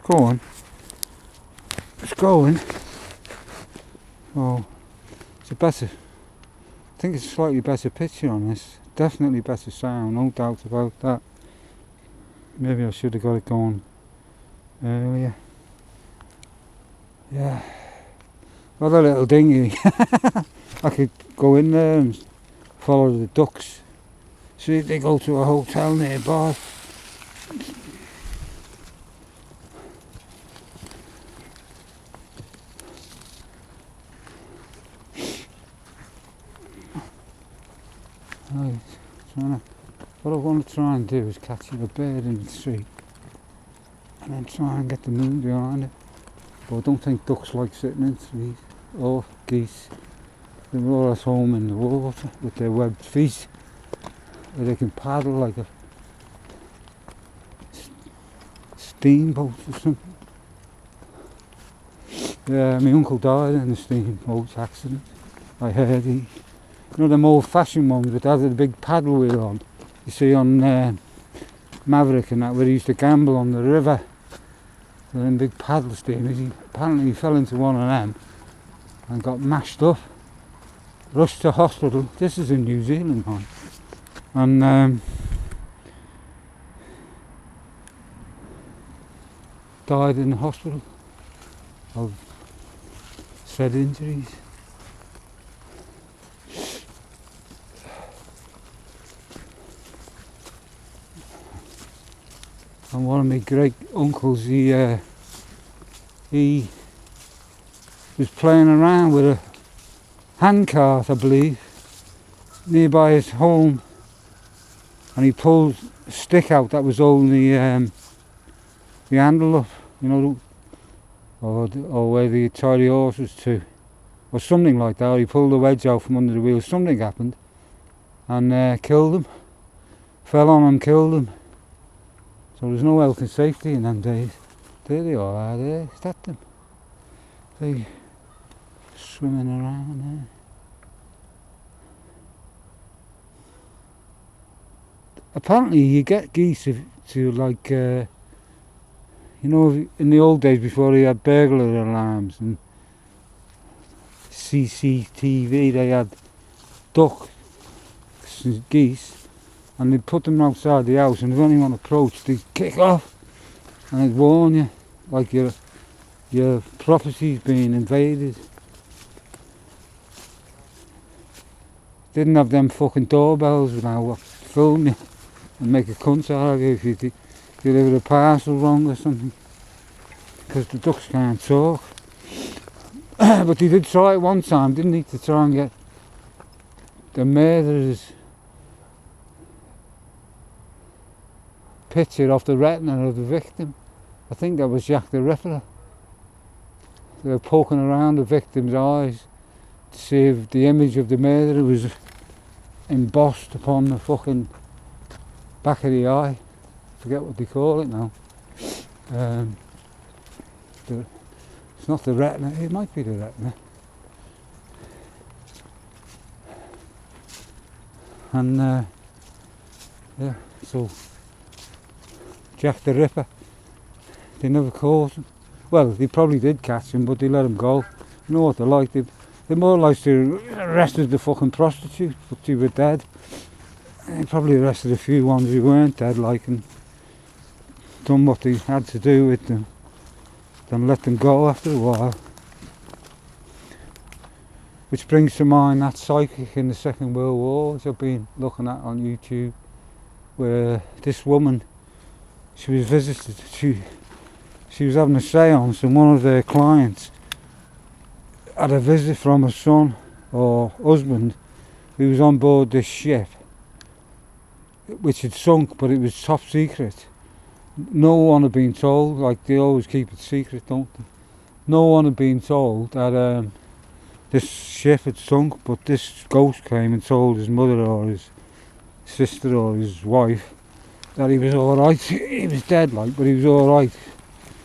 It's going. It's going. Oh, it's a better. I think it's a slightly better picture on this. Definitely better sound, no doubt about that. Maybe I should have got it going earlier. Yeah. Got a little dinghy. I could go in there and follow the ducks. See if they go to a hotel nearby. Right, what I want to try and do is catch a bird in the street and then try and get the moon behind it. But I don't think ducks like sitting in trees, or geese. They're more at home in the water with their webbed feet, where they can paddle like a steamboat or something. Yeah, my uncle died in a steamboat accident. I heard he, you know them old fashioned ones that had a big paddle wheel on. You see on Maverick and that, where he used to gamble on the river. Them big paddle steamers. Apparently he fell into one of them and got mashed up. Rushed to hospital. This is in New Zealand, man. And died in the hospital of said injuries. And one of my great uncles, he was playing around with a handcart, I believe, nearby his home, and he pulled a stick out that was holding the handle up, you know, or where they tie the horses to, or something like that. Or he pulled the wedge out from under the wheel. Something happened, and killed him. Fell on him, killed him. So there's no health and safety in them days. There they are there. Is that them? They swimming around there. Apparently you get geese to like, you know, in the old days before they had burglar alarms and CCTV, they had ducks and geese. And they'd put them outside the house, and if anyone approached, they'd kick off and they'd warn you, like your property's being invaded. Didn't have them fucking doorbells now, film you and make a cunt out of you if you delivered a parcel wrong or something, because the ducks can't talk. But they did try it one time, didn't they, to try and get the murderers picture off the retina of the victim. I think that was Jack the Ripper. They were poking around the victim's eyes to see if the image of the murderer was embossed upon the fucking back of the eye. I forget what they call it now. It's not the retina, it might be the retina. And yeah, so Jack the Ripper, they never caught him. Well, they probably did catch him, but they let him go. You know what they're like, they more like to arrested the fucking prostitute, but they were dead. They probably arrested a few ones who weren't dead, like, and done what they had to do with them, then let them go after a while. Which brings to mind that psychic in the Second World War, which I've been looking at on YouTube, where this woman, she was visited, she was having a seance, and one of their clients had a visit from her son or husband who was on board this ship which had sunk, but it was top secret. No one had been told, like they always keep it secret, don't they? No one had been told that this ship had sunk, but this ghost came and told his mother or his sister or his wife that he was alright. He was dead, like, but he was alright.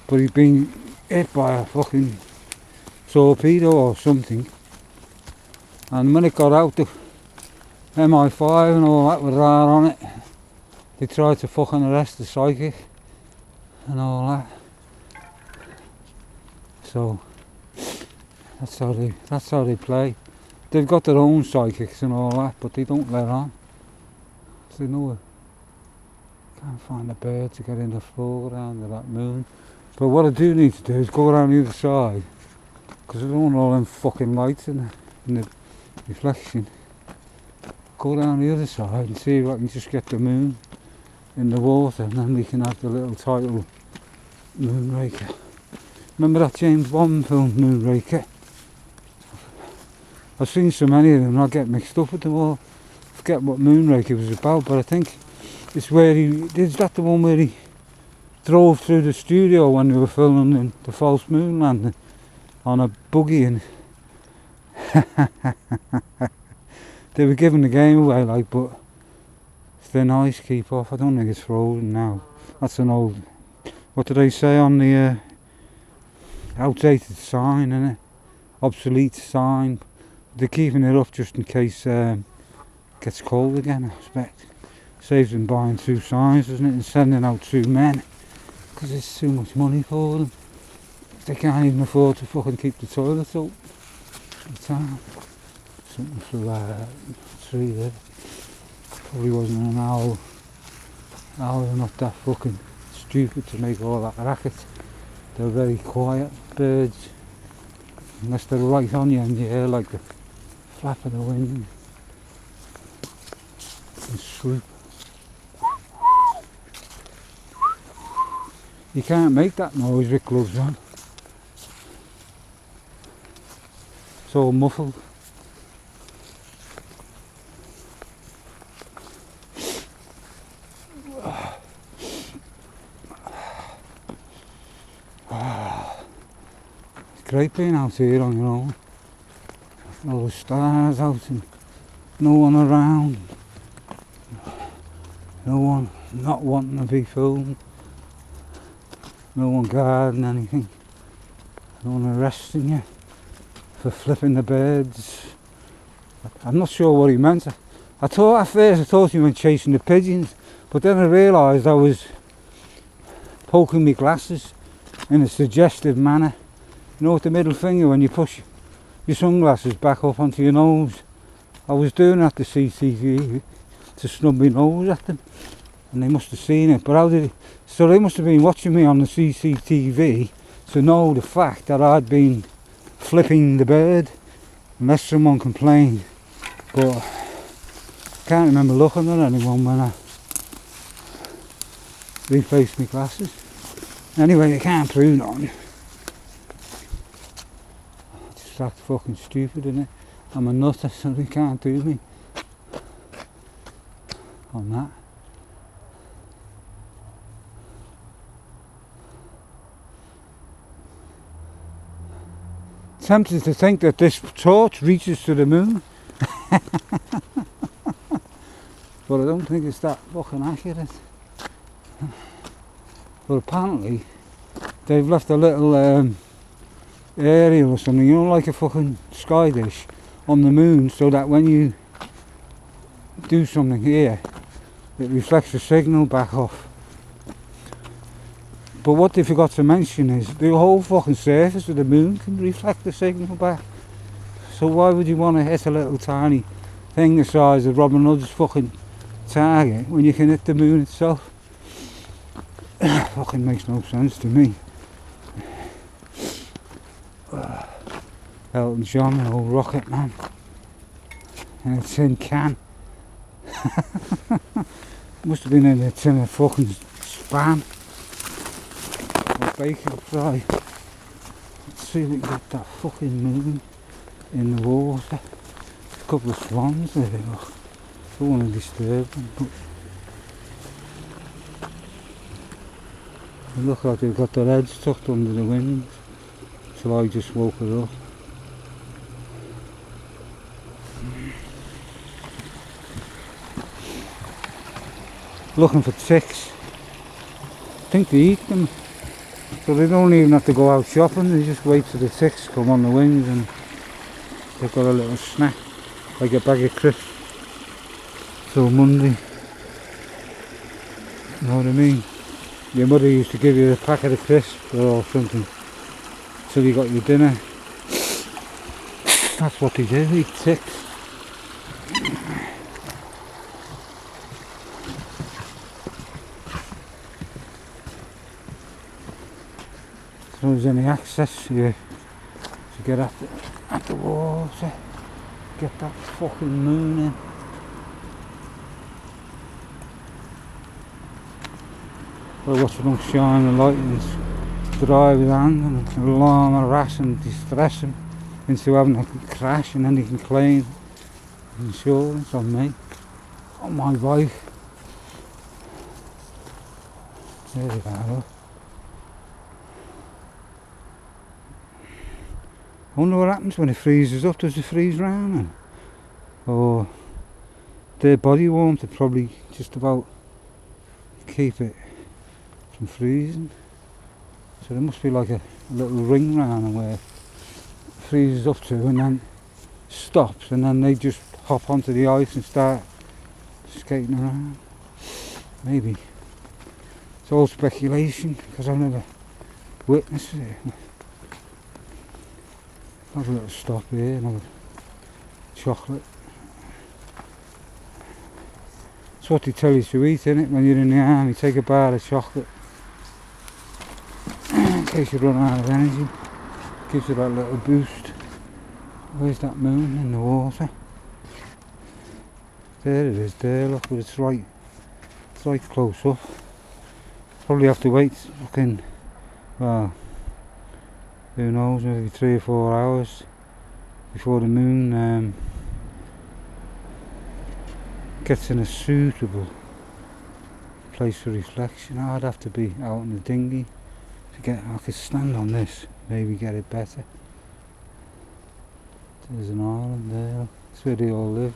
But he'd been hit by a fucking torpedo or something. And when it got out, the MI5 and all that were right on it. They tried to fucking arrest the psychic and all that. So that's how they play. They've got their own psychics and all that, but they don't let on. So they know it. Can't find a bird to get in the foreground of that moon. But what I do need to do is go around the other side, because I don't want all them fucking lights in the reflection. Go down the other side and see if I can just get the moon in the water, and then we can have the little title Moonraker. Remember that James Bond film Moonraker? I've seen so many of them, I get mixed up with them all. I forget what Moonraker was about, but I think it's where is that the one where he drove through the studio when they were filming the false moon landing on a buggy, and they were giving the game away, like, but it's thin ice, keep off. I don't think it's frozen now. That's an old, what did they say on the outdated sign, innit? Obsolete sign. They're keeping it up just in case it gets cold again, I expect. Saves them buying 2 signs, doesn't it, and sending out 2 men, because it's too much money for them. They can't even afford to fucking keep the toilets up all the time. Something for that tree there. Probably wasn't an owl. Owls are not that fucking stupid to make all that racket. They're very quiet birds, unless they're right on you and you hear like the flap of the wind and swoop. You can't make that noise with gloves on. It's all muffled. It's great being out here on your own. All the stars out and no one around. No one not wanting to be filmed. No one guarding anything. No one arresting you for flipping the birds. I'm not sure what he meant. At first I thought he meant chasing the pigeons, but then I realised I was poking my glasses in a suggestive manner. You know, with the middle finger when you push your sunglasses back up onto your nose. I was doing that to CCTV to snub my nose at them, and they must have seen it. But how did it? So they must have been watching me on the CCTV to know the fact that I'd been flipping the bird, unless someone complained. But I can't remember looking at anyone when I refaced my glasses. Anyway, they can't prove nothing. Just act fucking stupid, innit? I'm a nutter, so they can't do me on that. Tempted to think that this torch reaches to the moon. But I don't think it's that fucking accurate. But apparently they've left a little area or something, you know, like a fucking sky dish on the moon, so that when you do something here it reflects the signal back off. But what they forgot to mention is the whole fucking surface of the moon can reflect the signal back. So why would you want to hit a little tiny thing the size of Robin Hood's fucking target when you can hit the moon itself? Fucking makes no sense to me. Elton John, an old rocket man, in a tin can. Must have been in a tin of fucking spam or bacon fry. Let's see if we can get that fucking moon in the water. A couple of swans there, look. Don't want to disturb them, but look like they've got their heads tucked under the wings. So I just woke it up. Looking for ticks. I think they eat them. So they don't even have to go out shopping, they just wait till the ticks come on the wings and they've got a little snack, like a bag of crisps till Monday. You know what I mean? Your mother used to give you a packet of crisps or something till you got your dinner. That's what they do, eat ticks. So there's any access here to get at the water, get that fucking moon in. Well, watching them shine the light and drive his hand and alarm, harass and distress him into having a crash, and then he can claim insurance on me, on my bike. There we go. I wonder what happens when it freezes up. Does it freeze round? Or their body warmth would probably just about keep it from freezing. So there must be like a little ring round where it freezes up to and then stops, and then they just hop onto the ice and start skating around. Maybe. It's all speculation because I've never witnessed it. Have a little stop here and have a chocolate. It's what they tell you to eat, innit? When you're in the army, take a bar of chocolate in case you run out of energy. Gives you that little boost. Where's that moon? In the water. There it is, there, look, but it's right close up. Probably have to wait fucking, well, who knows, maybe 3 or 4 hours before the moon gets in a suitable place for reflection. I'd have to be out in the dinghy to get. I could stand on this, maybe get it better. There's an island there. That's where they all live.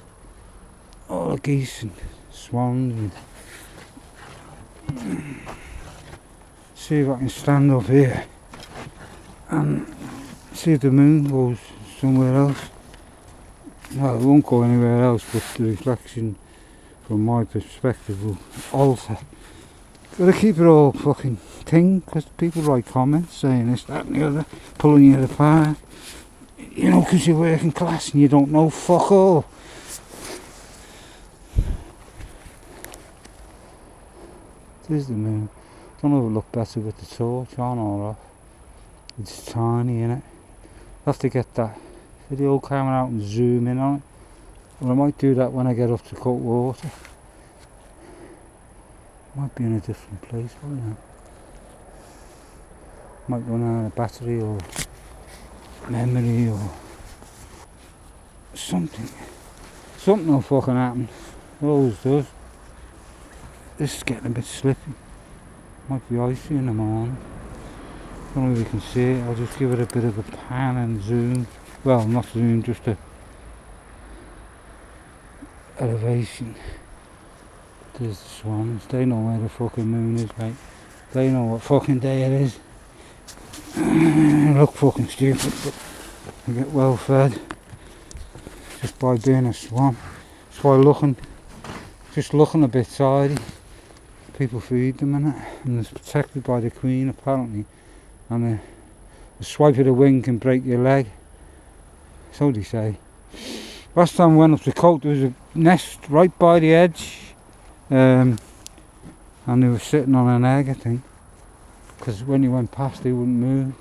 All the geese and swans. And see if I can stand up here and see if the moon goes somewhere else. Well, it won't go anywhere else, but the reflection from my perspective will alter. Gotta keep it all fucking thing, because people write comments saying this, that and the other, pulling you apart. You know, because you're working class and you don't know fuck all. There's the moon. Don't know if it look better with the torch on or off. It's tiny, innit? I'll have to get that video camera out and zoom in on it. Well, I might do that when I get up to cold water. Might be in a different place by now. Might run out of battery or memory or something. Something will fucking happen. It always does. This is getting a bit slippy. Might be icy in the morning. Don't know if you can see it. I'll just give it a bit of a pan and zoom. Well, not zoom, just a elevation. There's the swans. They know where the fucking moon is, mate. They know what fucking day it is. I look fucking stupid, but I get well fed just by being a swan. Just by looking, just looking a bit tidy. People feed them, innit? And it's protected by the Queen apparently. And a swipe of the wing can break your leg. So they say. Last time I went up the coast, there was a nest right by the edge, and they were sitting on an egg, I think, because when you went past they wouldn't move.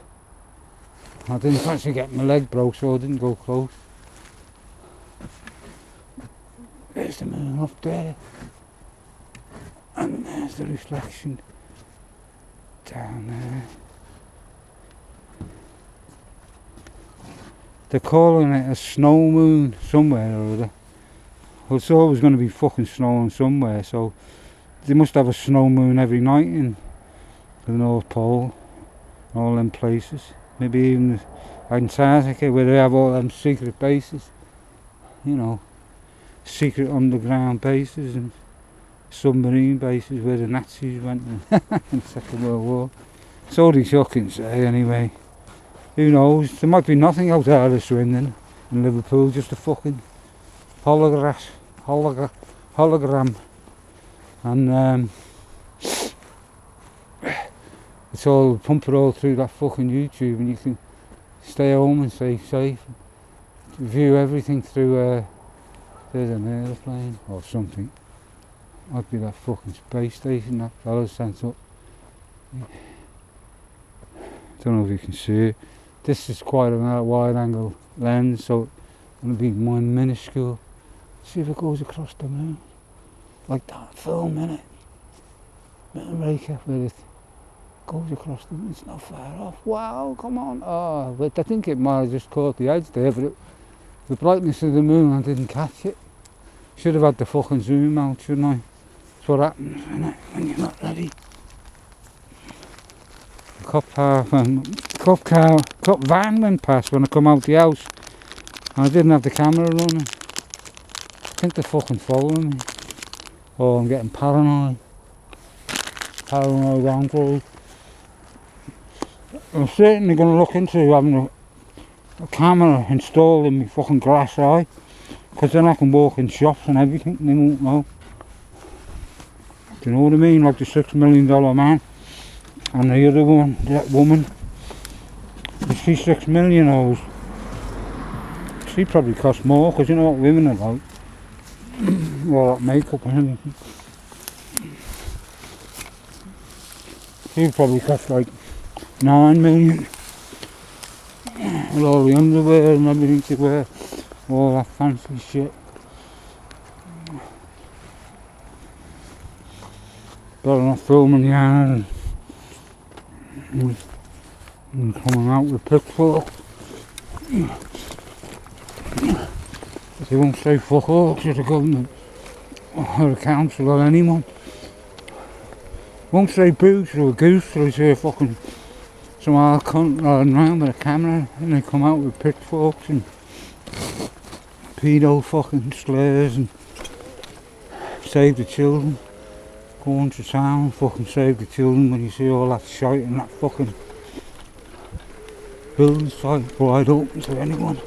I didn't fancy getting my leg broke, so I didn't go close. There's the moon up there, and there's the reflection down there. They're calling it a snow moon somewhere or other. Well, it's always going to be fucking snowing somewhere, so they must have a snow moon every night in the North Pole, all them places. Maybe even Antarctica, where they have all them secret bases. You know, secret underground bases and submarine bases where the Nazis went in the Second World War. So they fucking say anyway. Who knows? There might be nothing out there this Swindon in Liverpool, just a fucking hologram, and it's all pump it all through that fucking YouTube, and you can stay home and stay safe. View everything through there's an aeroplane or something. Might be that fucking space station that fella's sent up. Don't know if you can see it. This is quite a wide angle lens, so it's going to be minuscule. See if it goes across the moon. Like that film, innit? Moonrakers with it. Goes across the moon, it's not far off. Wow, come on. Oh, but I think it might have just caught the edge there, but the brightness of the moon, I didn't catch it. Should have had the fucking zoom out, shouldn't I? That's what happens, innit, when you're not ready. Cop van went past when I come out the house. And I didn't have the camera running. I think they're fucking following me. Oh, I'm getting paranoid. Paranoid Android. I'm certainly going to look into having a camera installed in my fucking glass eye. Because then I can walk in shops and everything and they won't know. Do you know what I mean? Like the $6 million man. And the other one, that woman. Is she 6 million or she probably cost more, because you know what women are like. All that makeup and everything. She probably cost like 9 million. With all the underwear and everything to wear. All that fancy shit. Better not filming the yard and coming out with pitchforks. They won't say fuck all to the government or the council or anyone. Won't say boo to a goose till they say fucking some old cunt riding around with a camera and they come out with pitchforks and pedo fucking slurs and save the children. Go into town and fucking save the children when you see all that shite and that fucking building site wide open to anyone.